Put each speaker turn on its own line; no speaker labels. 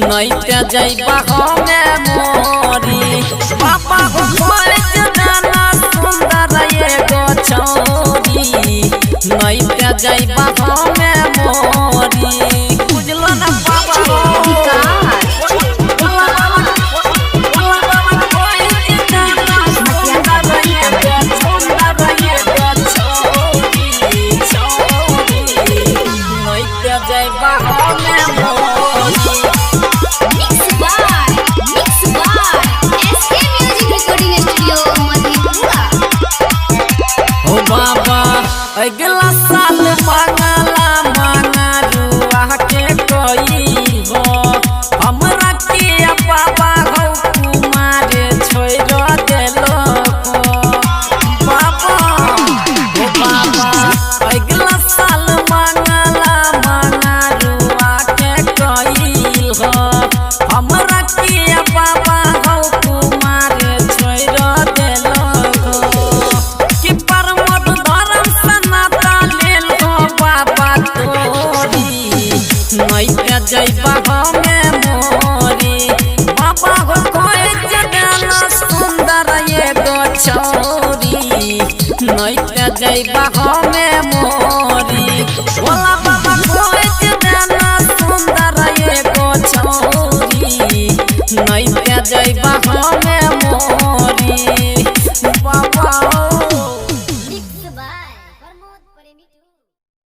नैते जैबा हमें मोरी बाबा हो जाना सुंदर एगो छौरी नैते जैबा हमें मोरी बुझलो ना बाबा अगला साल मंगला मंगरुआ के कोई हो हमरा के बाबा हो कुमार छोड़ देलो बाबा हो बाबा अगला साल मंगला मंगरुआ के कोई हो हमरा के बाबा हो कुमार छोड़ देलो कि परमत नैते जैबा हमें मोरी बाबा हो जाना सुंदर एगो छौरी नैते जैबा